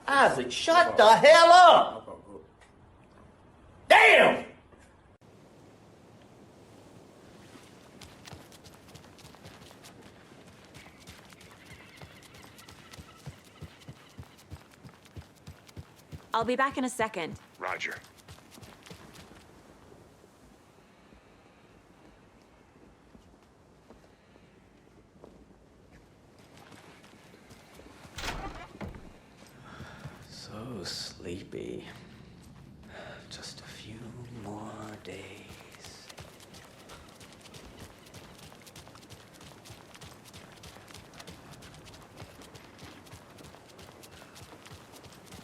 Isaac, shut the hell up! Damn! I'll be back in a second. Roger. So sleepy. Just a few more days.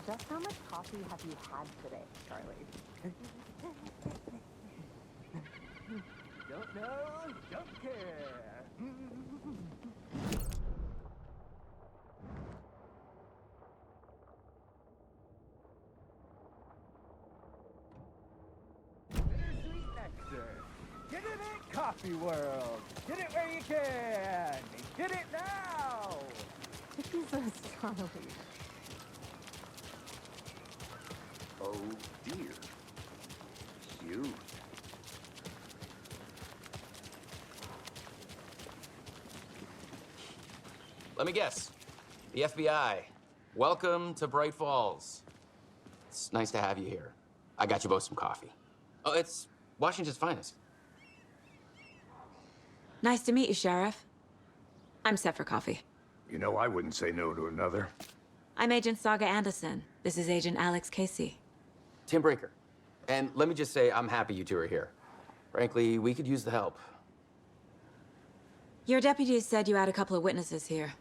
Just how much coffee have you had today, Charlie? Don't know, don't care. Bittersweet nectar. Get it in Coffee World. Get it where you can. Get it now. Jesus, Charlie. Oh dear. You. Let me guess. The FBI. Welcome to Bright Falls. It's nice to have you here. I got you both some coffee. Oh, it's Washington's finest. Nice to meet you, Sheriff. I'm set for coffee. You know, I wouldn't say no to another. I'm Agent Saga Anderson. This is Agent Alex Casey. Tim Breaker. And let me just say, I'm happy you two are here. Frankly, we could use the help. Your deputies said you had a couple of witnesses here.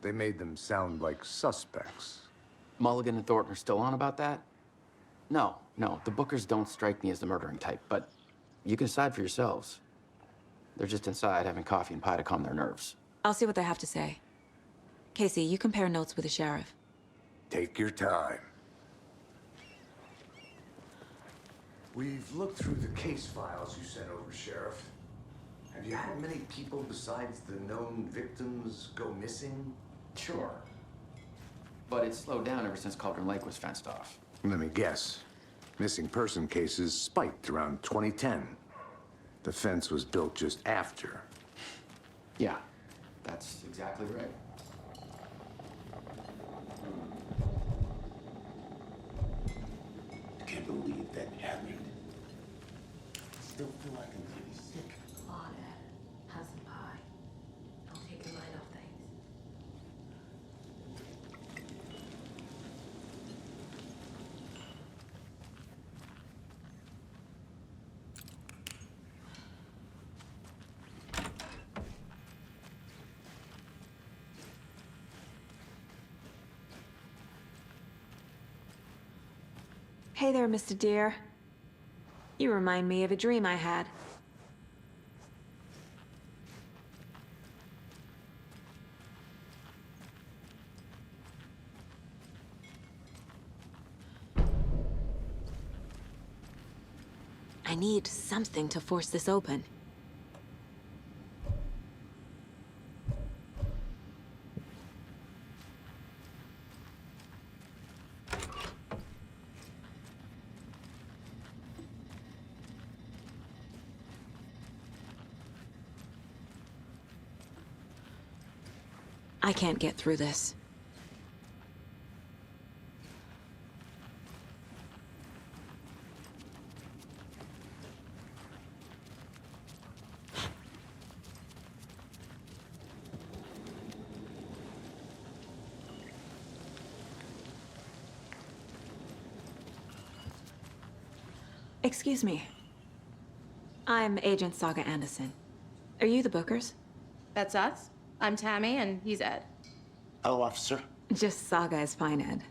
They made them sound like suspects. Mulligan and Thornton are still on about that? No, the Bookers don't strike me as the murdering type, but you can decide for yourselves. They're just inside having coffee and pie to calm their nerves. I'll see what they have to say. Casey, you compare notes with the sheriff. Take your time. We've looked through the case files you sent over, Sheriff. Have you had many people besides the known victims go missing? Sure. But it's slowed down ever since Cauldron Lake was fenced off. Let me guess. Missing person cases spiked around 2010. The fence was built just after. Yeah, that's exactly right. I can't believe that happened. Still feel like I'm pretty sick. Come on, Ed. Have some pie. Don't take your mind off things. Hey there, Mr. Deere. You remind me of a dream I had. I need something to force this open. I can't get through this. Excuse me. I'm Agent Saga Anderson. Are you the Bookers? That's us. I'm Tammy, and he's Ed. Hello, officer. Just Saga is fine, Ed.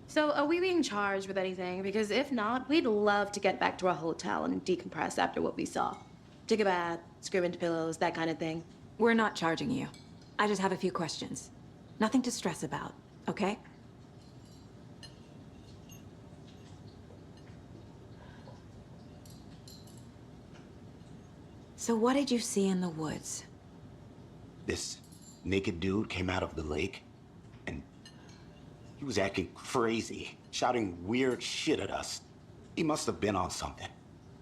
So, are we being charged with anything? Because if not, we'd love to get back to our hotel and decompress after what we saw. Take a bath, scream into pillows, that kind of thing. We're not charging you. I just have a few questions. Nothing to stress about, okay? So what did you see in the woods? This naked dude came out of the lake, and he was acting crazy, shouting weird shit at us. He must have been on something.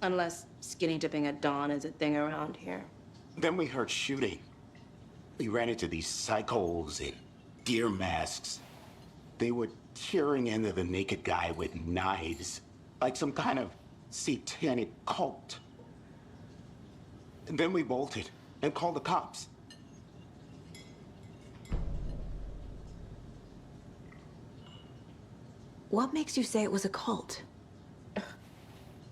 Unless skinny dipping at dawn is a thing around here. Then we heard shooting. We ran into these psychos in deer masks. They were tearing into the naked guy with knives, like some kind of satanic cult. And then we bolted and called the cops. What makes you say it was a cult?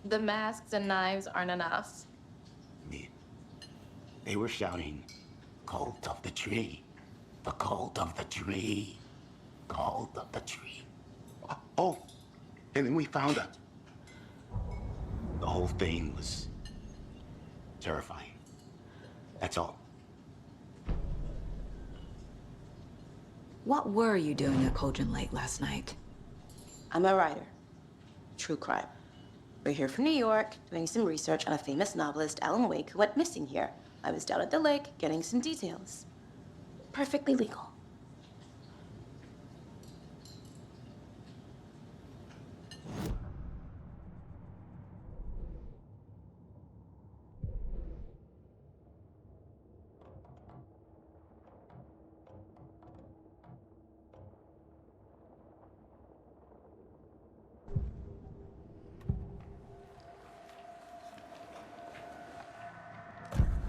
The masks and knives aren't enough. They were shouting, "Cult of the tree, the cult of the tree, cult of the tree." Oh, and then we found out. The whole thing was terrifying. That's all. What were you doing at Cauldron Lake last night? I'm a writer. True crime. We're here from New York, doing some research on a famous novelist, Alan Wake, who went missing here. I was down at the lake, getting some details. Perfectly legal.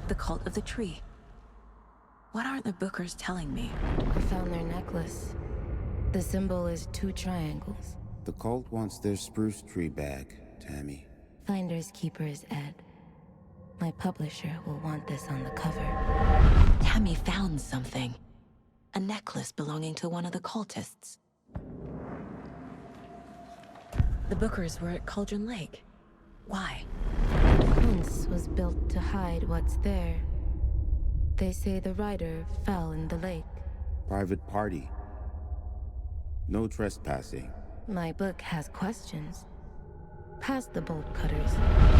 The cult of the tree. What aren't the Bookers telling me? I found their necklace. The symbol is 2 triangles. The cult wants their spruce tree back, Tammy. Finders keepers, Ed. My publisher will want this on the cover. Tammy found something. A necklace belonging to one of the cultists. The Bookers were at Cauldron Lake. Why? The fence was built to hide what's there. They say the rider fell in the lake. Private party. No trespassing. My book has questions. Past the bolt cutters.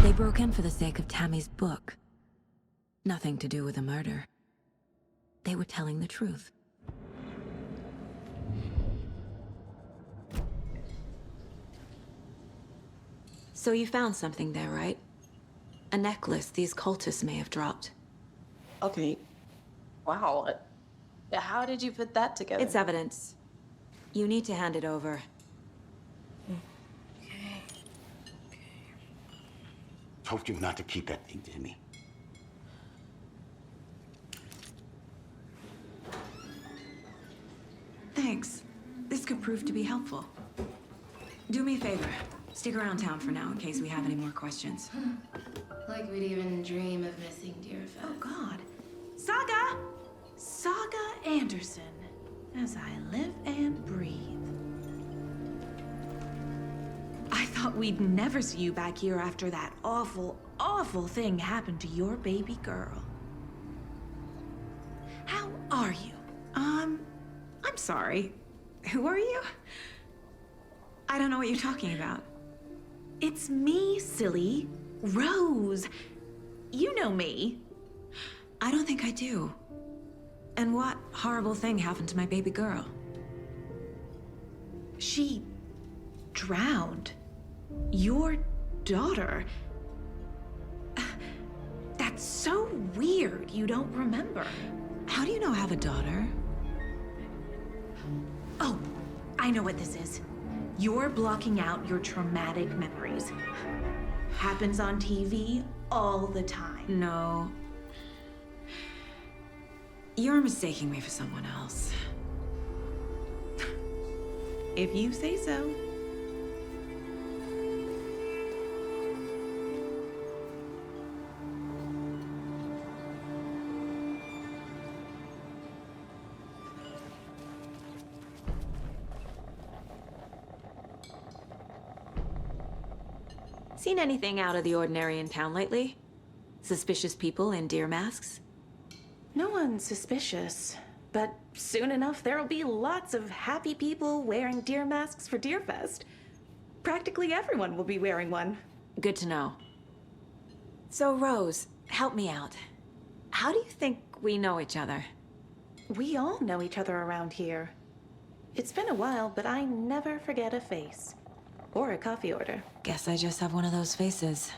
They broke in for the sake of Tammy's book. Nothing to do with a murder. They were telling the truth. So you found something there, right? A necklace these cultists may have dropped. Okay. Wow. How did you put that together? It's evidence. You need to hand it over. Told you not to keep that thing, Tammy. Thanks. This could prove to be helpful. Do me a favor. Stick around town for now in case we have any more questions. Like we'd even dream of missing Deerfest. Oh, God. Saga! Saga Anderson. As I live and breathe. I thought we'd never see you back here after that awful, awful thing happened to your baby girl. How are you? I'm sorry. Who are you? I don't know what you're talking about. It's me, silly. Rose. You know me. I don't think I do. And what horrible thing happened to my baby girl? She drowned. Your daughter. That's so weird you don't remember. How do you know I have a daughter? Oh, I know what this is. You're blocking out your traumatic memories. Happens on TV all the time. No. You're mistaking me for someone else. If you say so. Seen anything out of the ordinary in town lately? Suspicious people in deer masks? No one's suspicious, but soon enough there'll be lots of happy people wearing deer masks for Deerfest. Practically everyone will be wearing one. Good to know. So, Rose, help me out. How do you think we know each other? We all know each other around here. It's been a while, but I never forget a face. Or a coffee order. Guess I just have one of those faces.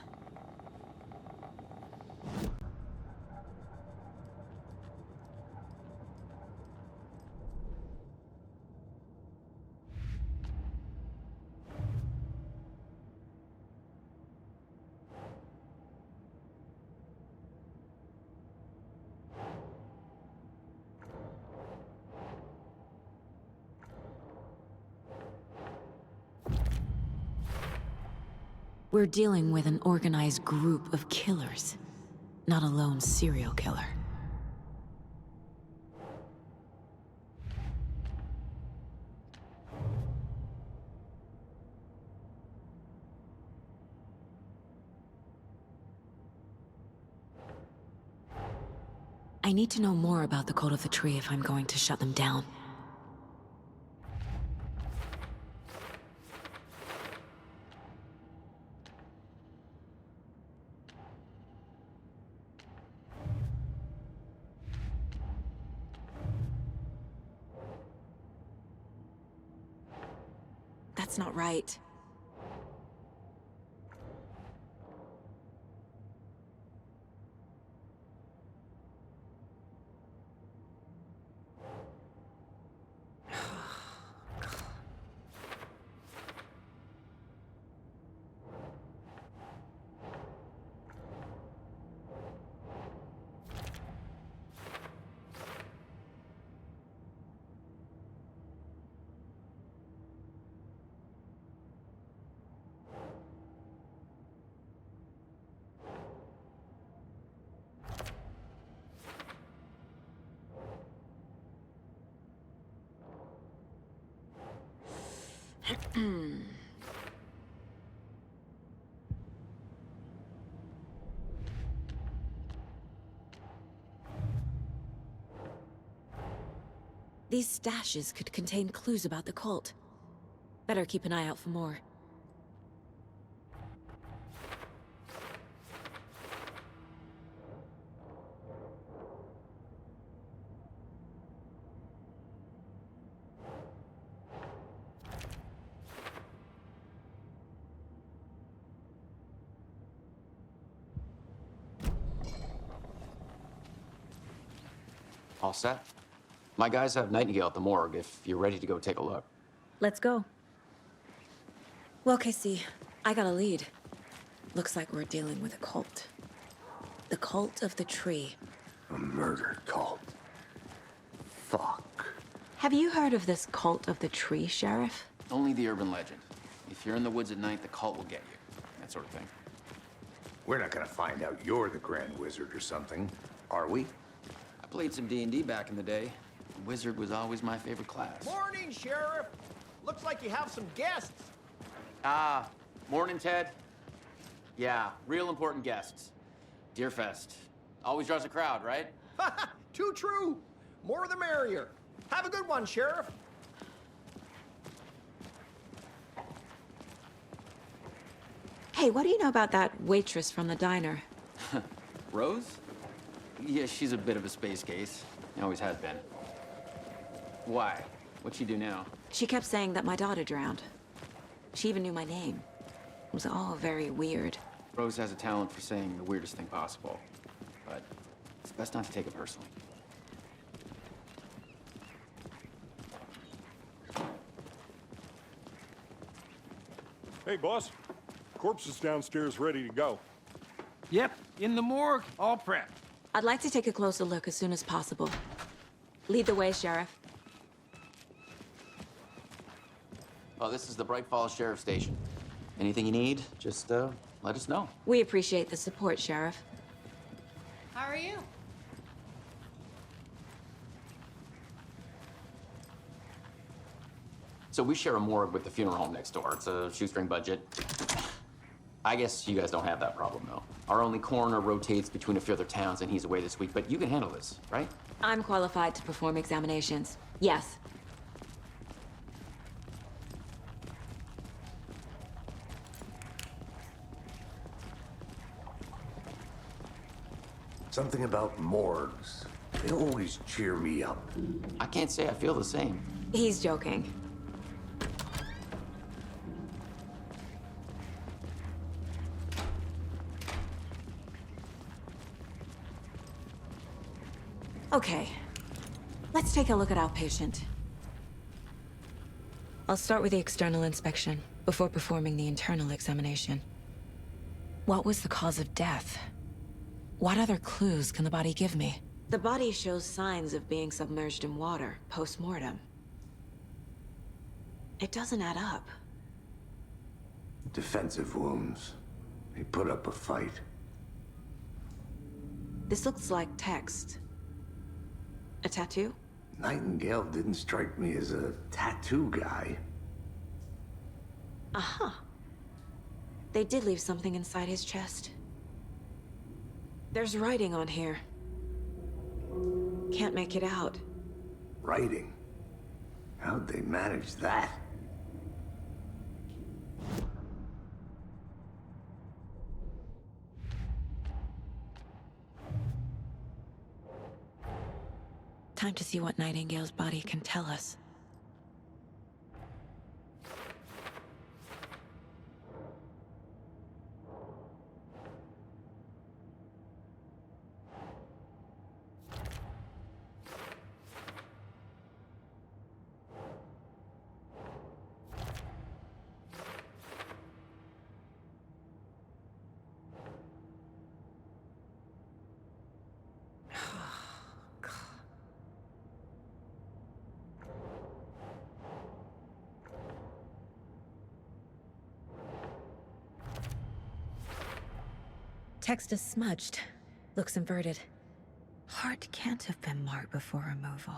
We're dealing with an organized group of killers, not a lone serial killer. I need to know more about the Cult of the Tree if I'm going to shut them down. That's not right. These stashes could contain clues about the cult. Better keep an eye out for more. All set? My guys have Nightingale at the morgue if you're ready to go take a look. Let's go. Well, Casey, I got a lead. Looks like we're dealing with a cult. The Cult of the Tree. A murder cult. Fuck. Have you heard of this Cult of the Tree, Sheriff? Only the urban legend. If you're in the woods at night, the cult will get you. That sort of thing. We're not gonna find out you're the Grand Wizard or something, are we? I played some D&D back in the day. Wizard was always my favorite class. Morning, Sheriff. Looks like you have some guests. Ah, morning, Ted. Yeah, real important guests. Deerfest. Always draws a crowd, right? Too true. More the merrier. Have a good one, Sheriff. Hey, what do you know about that waitress from the diner? Rose? Yeah, she's a bit of a space case. Always has been. Why? What'd she do now? She kept saying that my daughter drowned. She even knew my name. It was all very weird. Rose has a talent for saying the weirdest thing possible. But it's best not to take it personally. Hey, boss. Corpse is downstairs ready to go. Yep, in the morgue, all prepped. I'd like to take a closer look as soon as possible. Lead the way, Sheriff. Oh, this is the Bright Falls Sheriff Station. Anything you need, just let us know. We appreciate the support, Sheriff. How are you? So we share a morgue with the funeral home next door. It's a shoestring budget. I guess you guys don't have that problem, though. Our only coroner rotates between a few other towns, and he's away this week, but you can handle this, right? I'm qualified to perform examinations. Yes. Something about morgues. They always cheer me up. I can't say I feel the same. He's joking. Okay, let's take a look at outpatient. I'll start with the external inspection before performing the internal examination. What was the cause of death? What other clues can the body give me? The body shows signs of being submerged in water post-mortem. It doesn't add up. Defensive wounds. He put up a fight. This looks like text. A tattoo? Nightingale didn't strike me as a tattoo guy. Uh-huh. They did leave something inside his chest. There's writing on here. Can't make it out. Writing? How'd they manage that? Time to see what Nightingale's body can tell us. Text is smudged. Looks inverted. Heart can't have been marked before removal.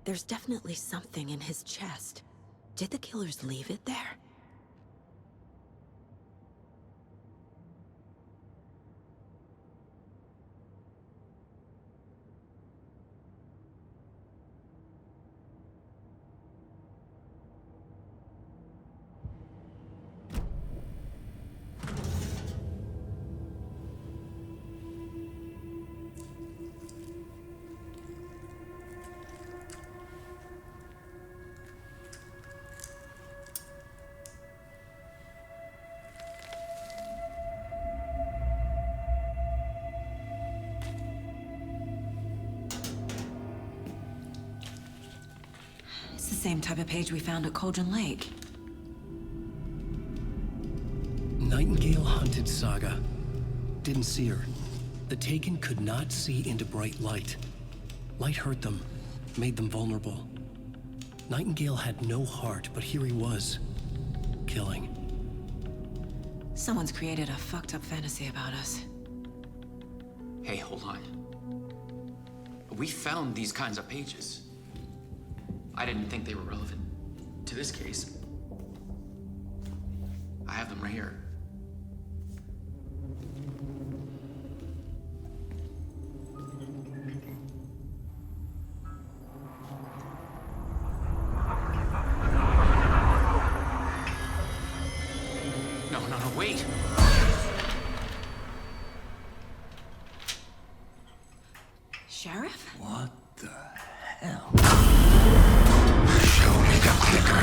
There's definitely something in his chest. Did the killers leave it there? It's the same type of page we found at Cauldron Lake. Nightingale hunted Saga. Didn't see her. The Taken could not see into bright light. Light hurt them, made them vulnerable. Nightingale had no heart, but here he was, killing. Someone's created a fucked up fantasy about us. Hey, hold on. We found these kinds of pages. I didn't think they were relevant to this case. I have them right here. No, wait! Sheriff? What the hell? Show me the clicker.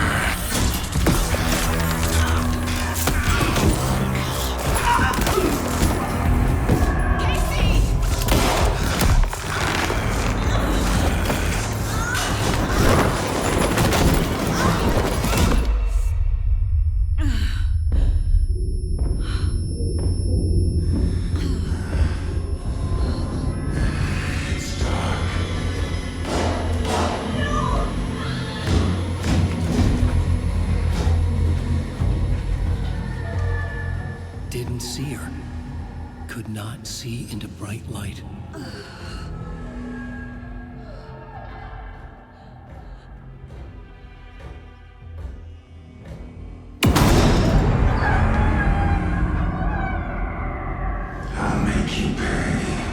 Didn't see her. Could not see into bright light. I'll make you pay.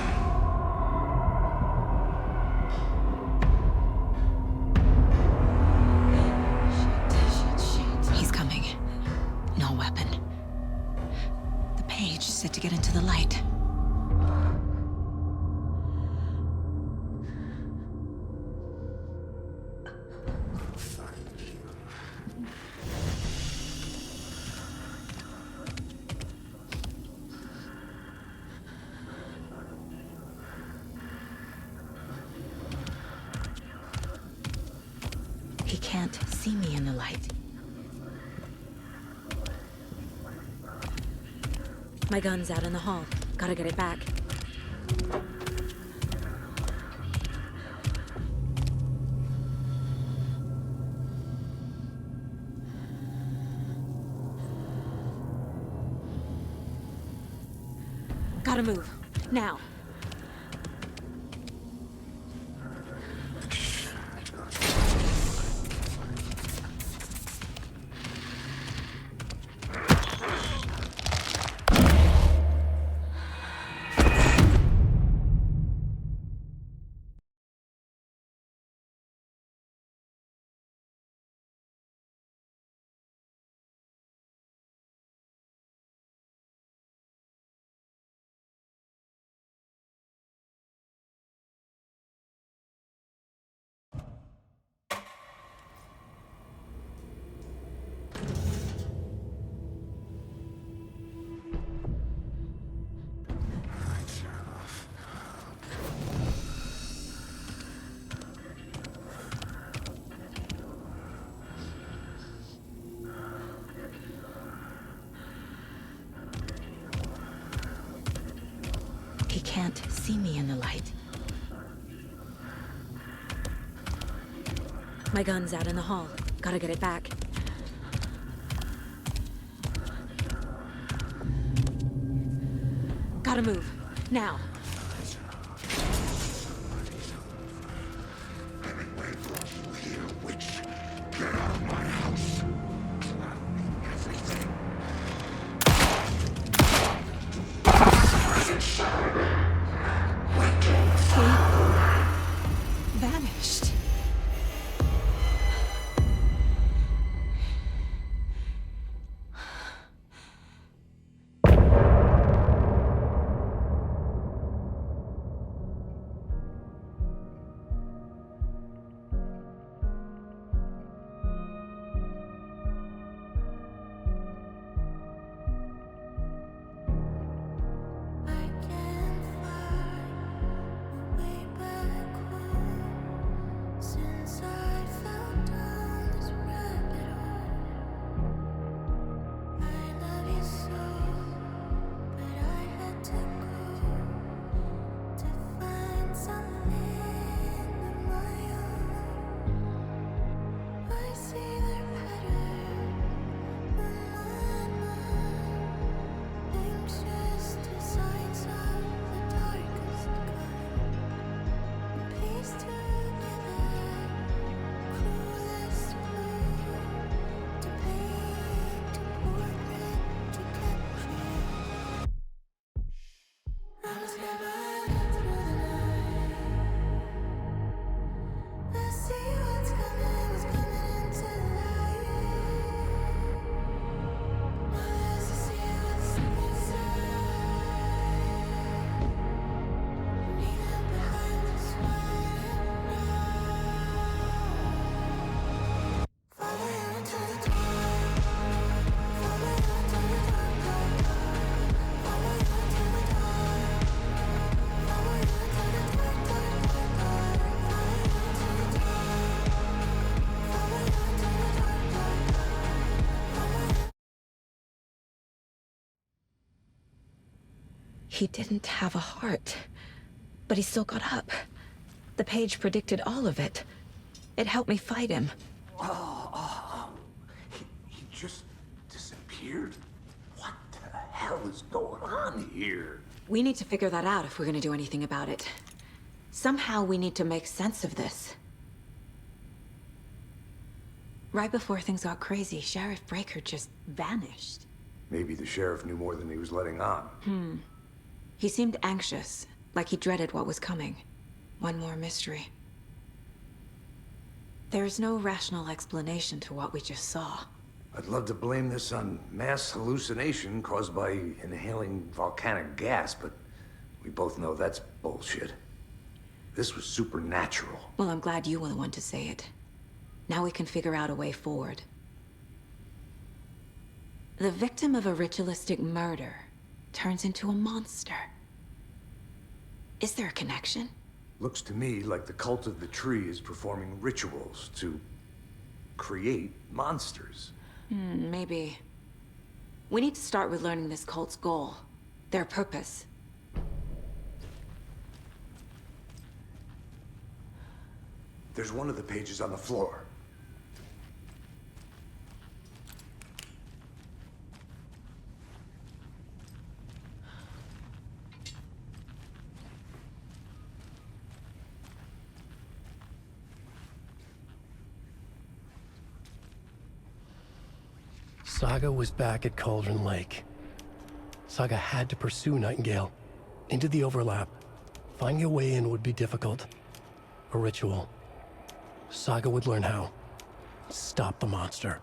can't see me in the light. My gun's out in the hall. Gotta get it back. Gotta move. Now. He can't see me in the light. My gun's out in the hall. Gotta get it back. Gotta move. Now. Vanished. He didn't have a heart, but he still got up. The page predicted all of it. It helped me fight him. He just disappeared? What the hell is going on here? We need to figure that out if we're gonna do anything about it. Somehow we need to make sense of this. Right before things got crazy, Sheriff Breaker just vanished. Maybe the sheriff knew more than he was letting on. He seemed anxious, like he dreaded what was coming. One more mystery. There's no rational explanation to what we just saw. I'd love to blame this on mass hallucination caused by inhaling volcanic gas, but we both know that's bullshit. This was supernatural. Well, I'm glad you were the one to say it. Now we can figure out a way forward. The victim of a ritualistic murder turns into a monster. Is there a connection? Looks to me like the cult of the tree is performing rituals to create monsters. Maybe. We need to start with learning this cult's goal, their purpose. There's one of the pages on the floor. Saga was back at Cauldron Lake. Saga had to pursue Nightingale into the overlap. Finding a way in would be difficult. A ritual. Saga would learn how. Stop the monster.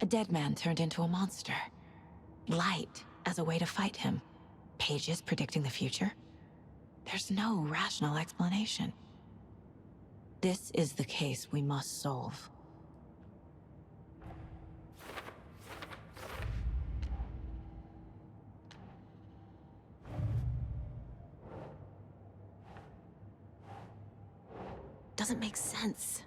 A dead man turned into a monster. Light as a way to fight him. Pages predicting the future? There's no rational explanation. This is the case we must solve. Doesn't make sense.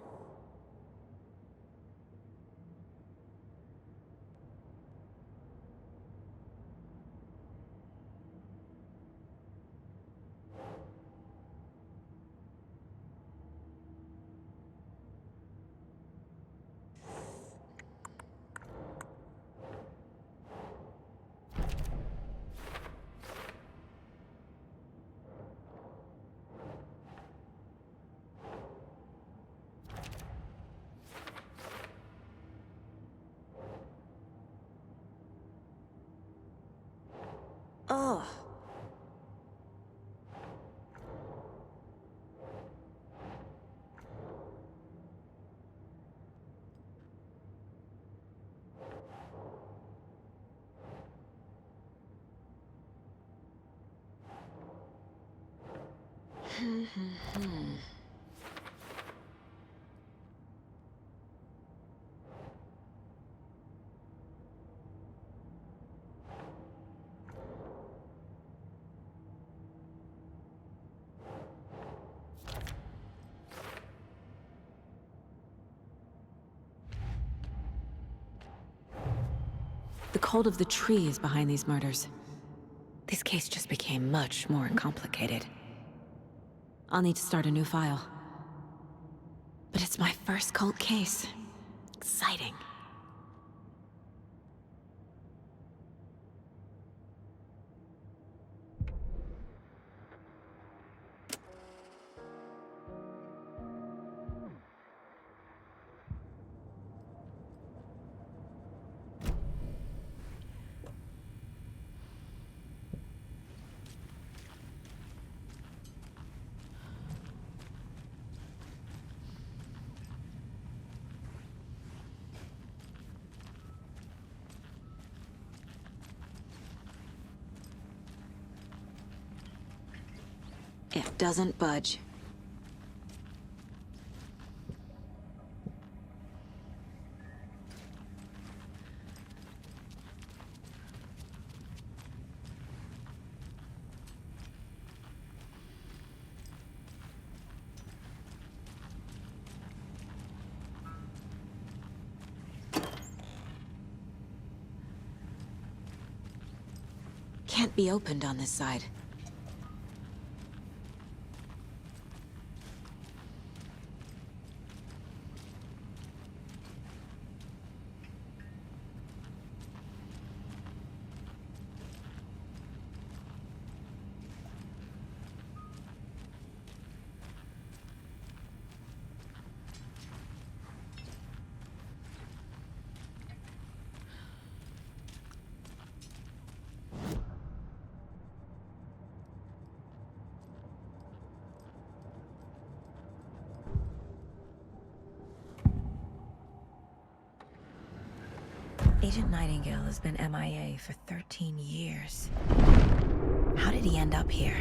Ugh. The cult of the tree is behind these murders. This case just became much more complicated. I'll need to start a new file. But it's my first cult case. Exciting. It doesn't budge. can't be opened on this side. Agent Nightingale has been MIA for 13 years. How did he end up here?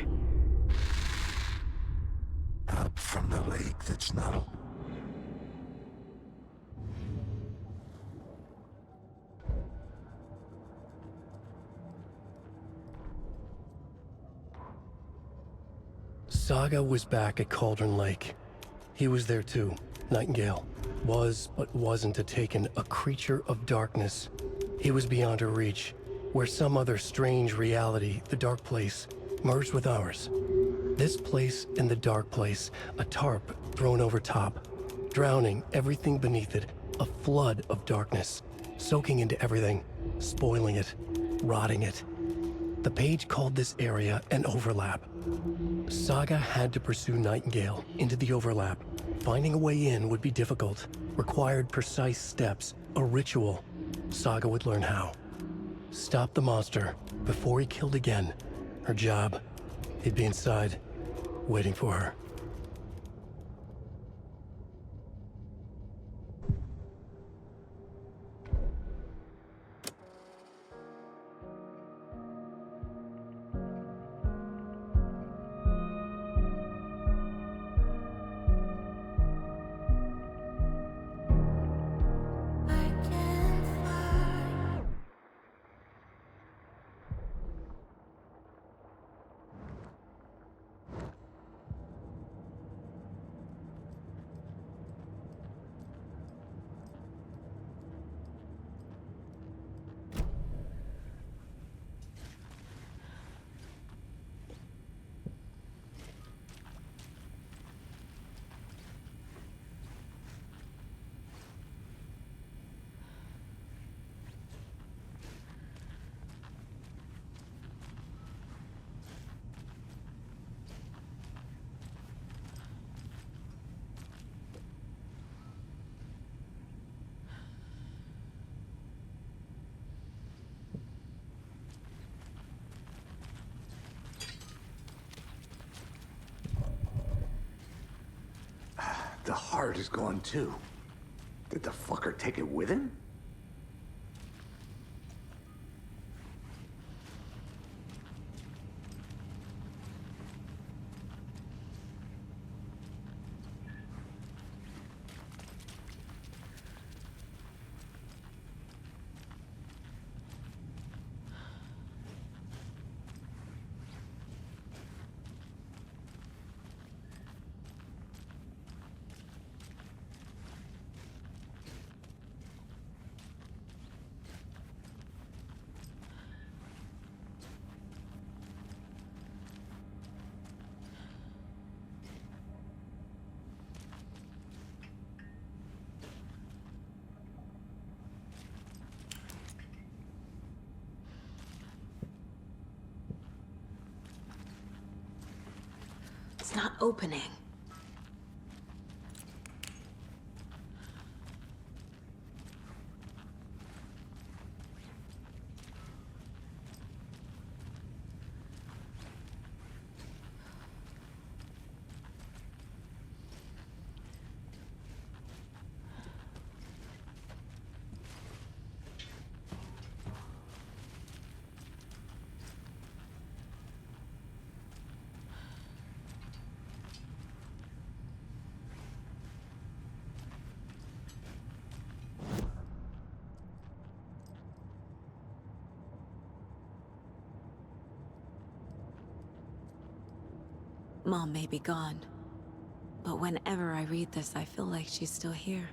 Up from the lake that's not. Saga was back at Cauldron Lake. He was there too, Nightingale. Was, but wasn't a Taken, a creature of darkness. He was beyond her reach, where some other strange reality, the Dark Place, merged with ours. This place and the Dark Place, a tarp thrown over top, drowning everything beneath it, a flood of darkness, soaking into everything, spoiling it, rotting it. The page called this area an overlap. Saga had to pursue Nightingale into the overlap. Finding a way in would be difficult, required precise steps, a ritual. Saga would learn how. Stop the monster before he killed again. Her job, he'd be inside, waiting for her. The heart is gone too. Did the fucker take it with him? It's not opening. Mom may be gone, but whenever I read this, I feel like she's still here.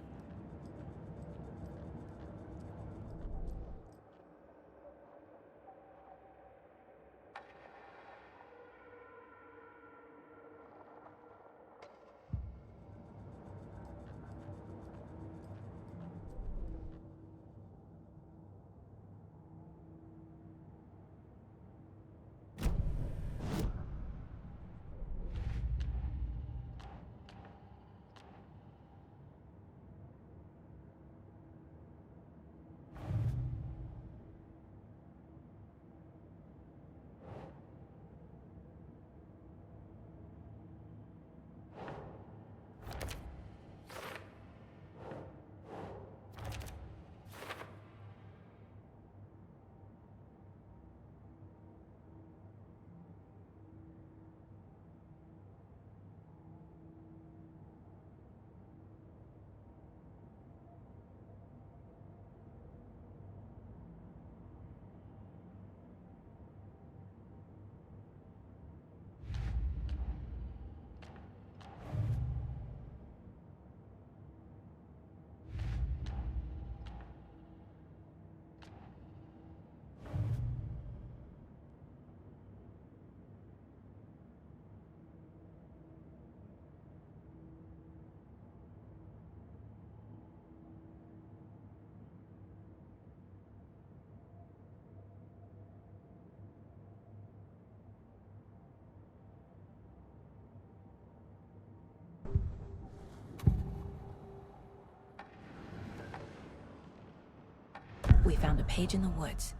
found a page in the woods.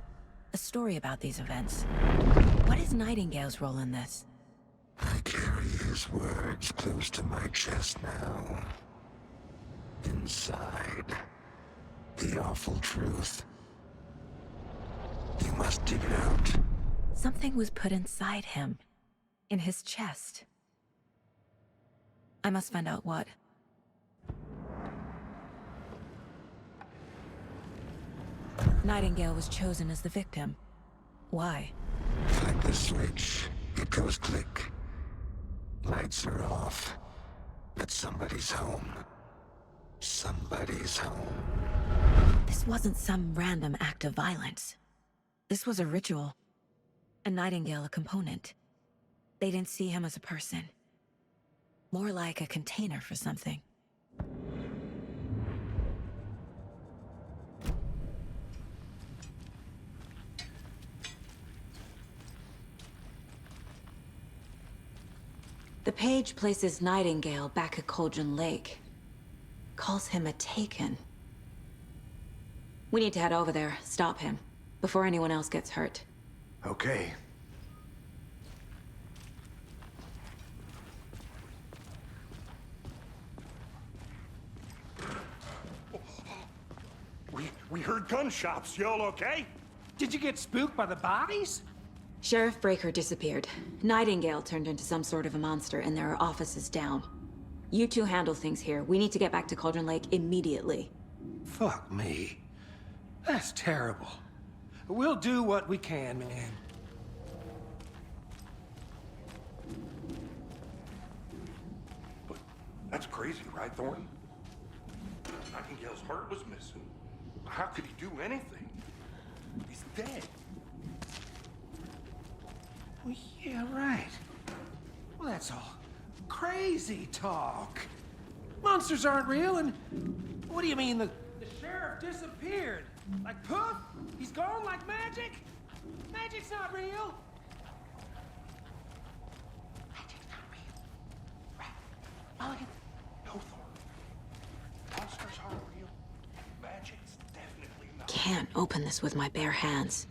A story about these events. What is Nightingale's role in this? I carry his words close to my chest now. Inside, the awful truth. You must dig it out. Something was put inside him. In his chest. I must find out what. Nightingale was chosen as the victim. Why? Like the switch, it goes click. Lights are off. But somebody's home. Somebody's home. This wasn't some random act of violence. This was a ritual. And Nightingale a component. They didn't see him as a person. More like a container for something. The page places Nightingale back at Cauldron Lake. Calls him a Taken. We need to head over there, stop him, before anyone else gets hurt. Okay. We heard gunshots. Y'all okay? Did you get spooked by the bodies? Sheriff Breaker disappeared. Nightingale turned into some sort of a monster, and there are offices down. You two handle things here. We need to get back to Cauldron Lake immediately. Fuck me. That's terrible. We'll do what we can, man. But that's crazy, right, Thornton? Nightingale's heart was missing. How could he do anything? He's dead. Well, yeah, right. Well, that's all crazy talk. Monsters aren't real, and what do you mean the sheriff disappeared? Like poof? He's gone like magic? Magic's not real. Magic's not real. Right. Mulligan. No, Thornton. Monsters aren't real. Magic's definitely not. Can't open this with my bare hands.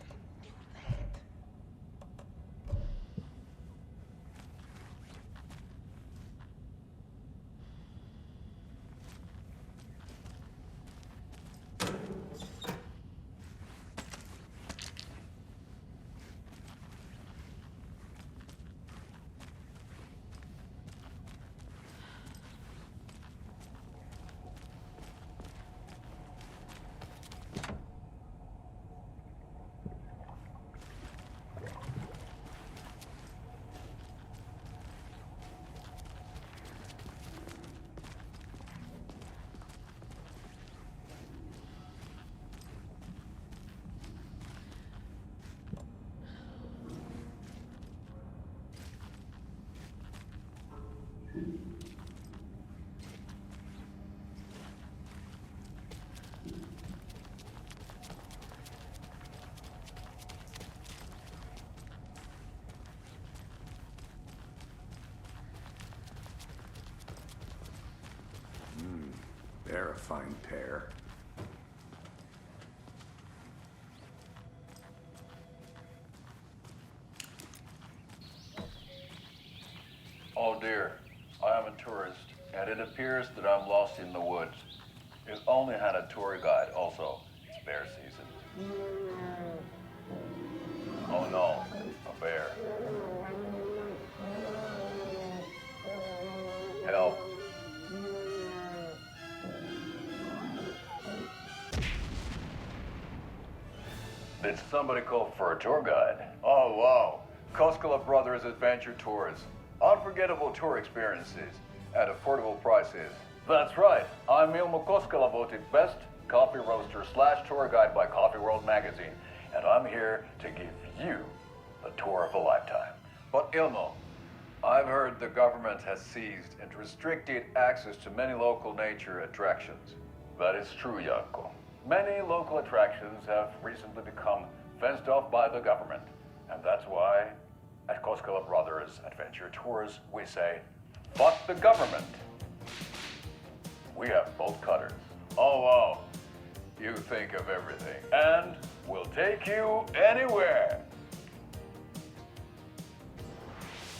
They're a fine pair. Oh dear, I am a tourist, and it appears that I'm lost in the woods. If only had a tour guide also. It's bear season. Oh no, a bear. Help. Did somebody call for a tour guide? Oh wow, Koskela Brothers Adventure Tours. Unforgettable tour experiences at affordable prices. That's right, I'm Ilmo Koskela, voted best coffee roaster / tour guide by Coffee World magazine, and I'm here to give you the tour of a lifetime. But Ilmo, I've heard the government has seized and restricted access to many local nature attractions. That is true, Janko. Many local attractions have recently become fenced off by the government, and that's why at Koskela Brothers Adventure Tours, we say, fuck the government. We have bolt cutters. Oh wow, You think of everything, and we'll take you anywhere.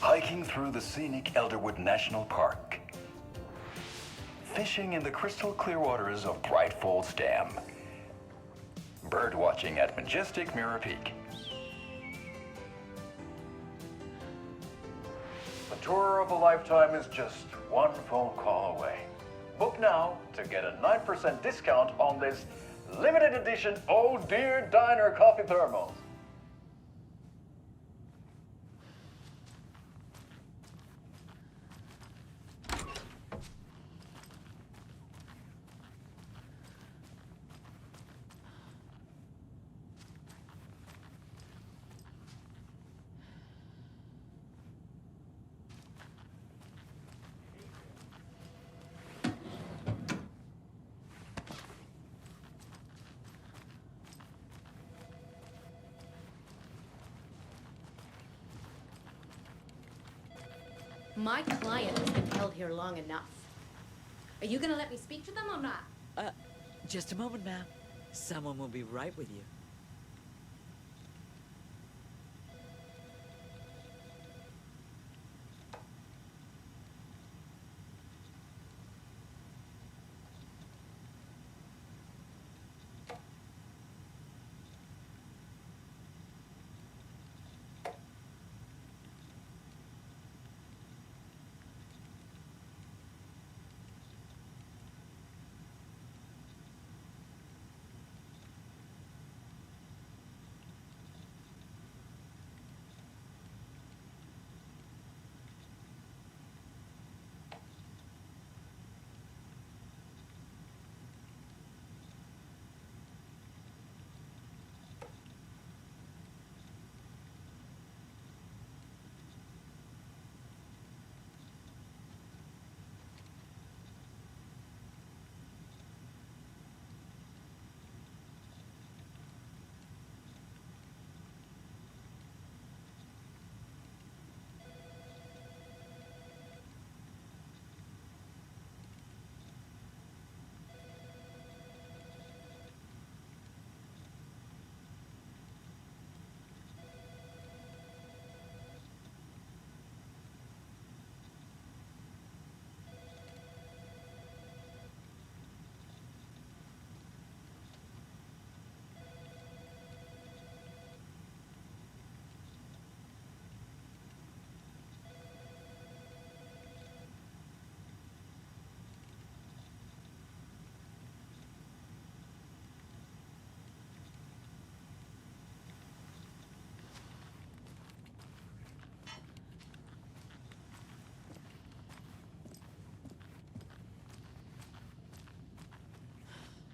Hiking through the scenic Elderwood National Park. Fishing in the crystal clear waters of Bright Falls Dam. Bird watching at majestic Mirror Peak. A tour of a lifetime is just one phone call away. Book now to get a 9% discount on this limited edition Oh Dear Diner coffee thermos. My client has been held here long enough. Are you gonna let me speak to them or not? Just a moment, ma'am. Someone will be right with you.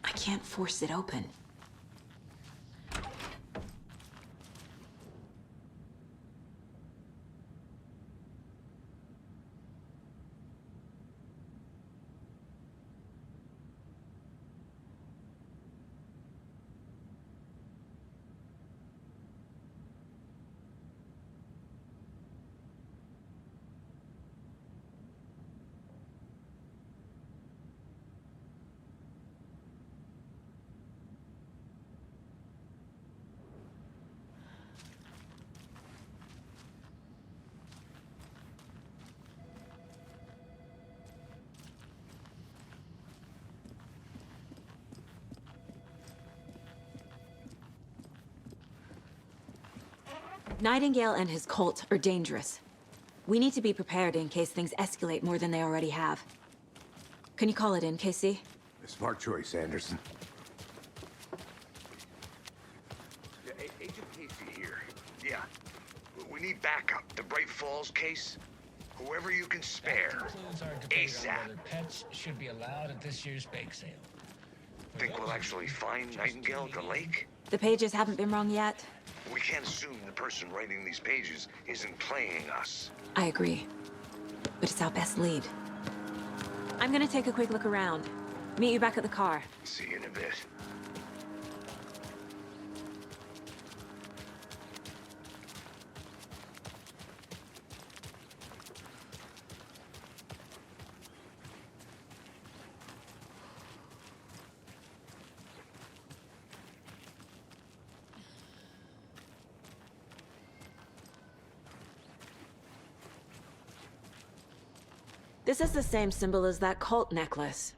I can't force it open. Nightingale and his cult are dangerous. We need to be prepared in case things escalate more than they already have. Can you call it in, KC? Smart choice, Anderson. Agent Casey here. Yeah. We need backup. The Bright Falls case. Whoever you can spare. ASAP. Pets should be allowed at this year's bake sale. Think we'll actually find Nightingale at the lake? The pages haven't been wrong yet. We can't assume the person writing these pages isn't playing us. I agree. But it's our best lead. I'm gonna take a quick look around. Meet you back at the car. See you in a bit. This is the same symbol as that cult necklace.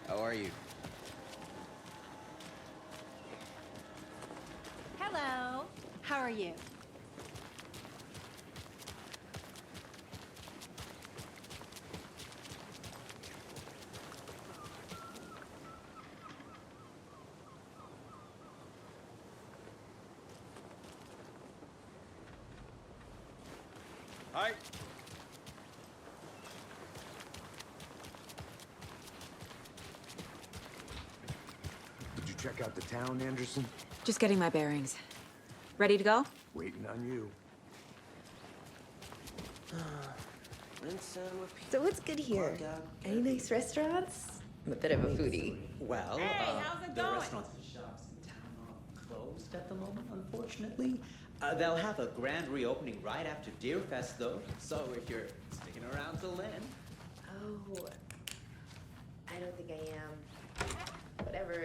How are you? Hello. How are you? Hi. Did you check out the town, Anderson? Just getting my bearings. Ready to go? Waiting on you. So what's good here? Any nice restaurants? I'm a bit of a foodie. Well, how's it the going? restaurants and shops in town are closed at the moment, unfortunately. They'll have a grand reopening right after Deerfest, though. So if you're sticking around till then. Oh, I don't think I am. Whatever,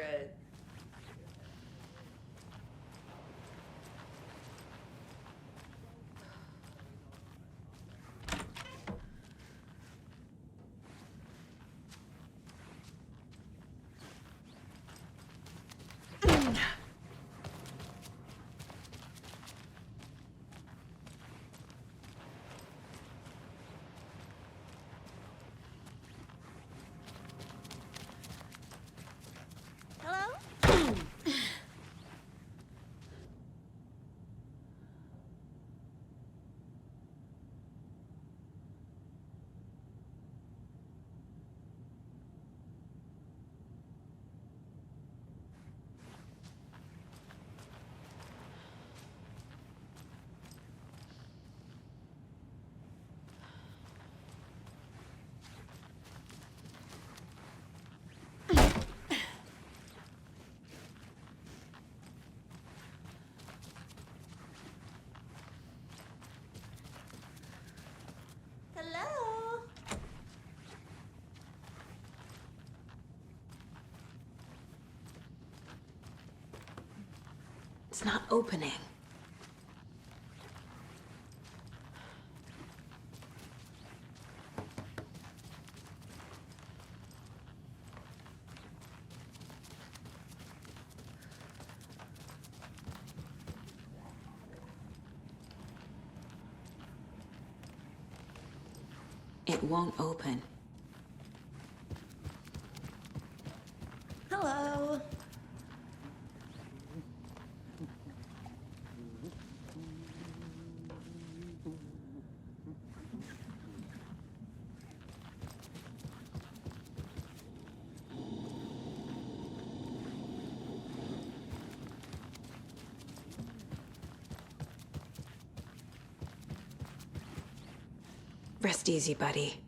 Hello? It's not opening. It won't open. Hello. Rest easy, buddy.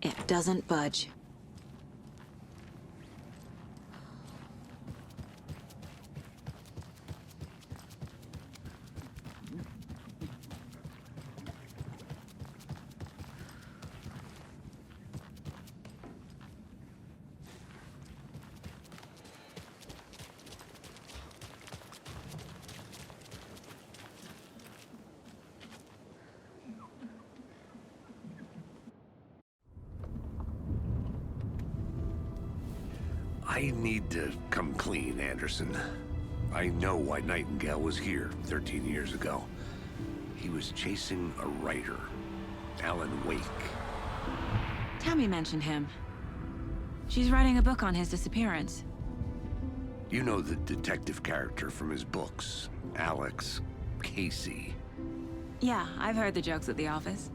It doesn't budge. I need to come clean, Anderson. I know why Nightingale was here 13 years ago. He was chasing a writer, Alan Wake. Tammy mentioned him. She's writing a book on his disappearance. You know the detective character from his books, Alex Casey. Yeah, I've heard the jokes at the office.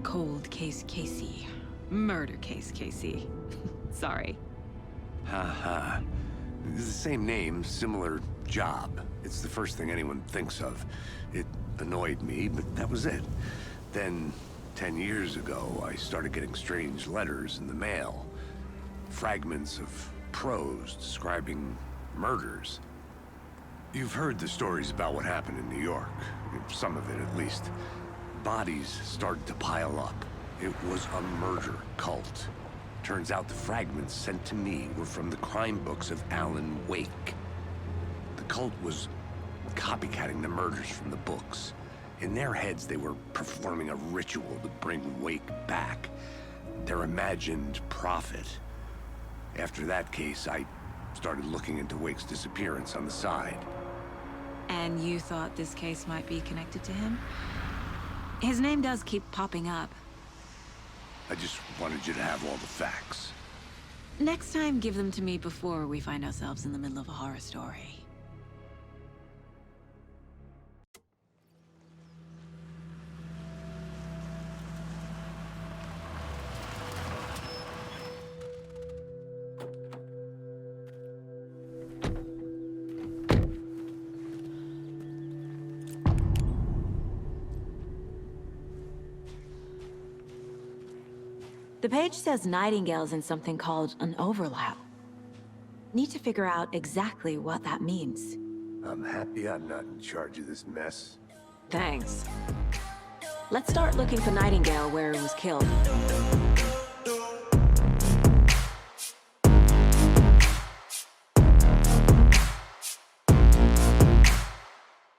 Cold case Casey. Murder case Casey. Sorry. Ha. It's the same name, similar job. It's the first thing anyone thinks of. It annoyed me, but that was it. Then, 10 years ago, I started getting strange letters in the mail. Fragments of prose describing murders. You've heard the stories about what happened in New York. Some of it, at least. Bodies started to pile up. It was a murder cult. Turns out the fragments sent to me were from the crime books of Alan Wake. The cult was copycatting the murders from the books. In their heads, they were performing a ritual to bring Wake back. Their imagined prophet. After that case, I started looking into Wake's disappearance on the side. And you thought this case might be connected to him? His name does keep popping up. I just wanted you to have all the facts. Next time, give them to me before we find ourselves in the middle of a horror story. The page says Nightingale's in something called an overlap. Need to figure out exactly what that means. I'm happy I'm not in charge of this mess. Thanks. Let's start looking for Nightingale where he was killed.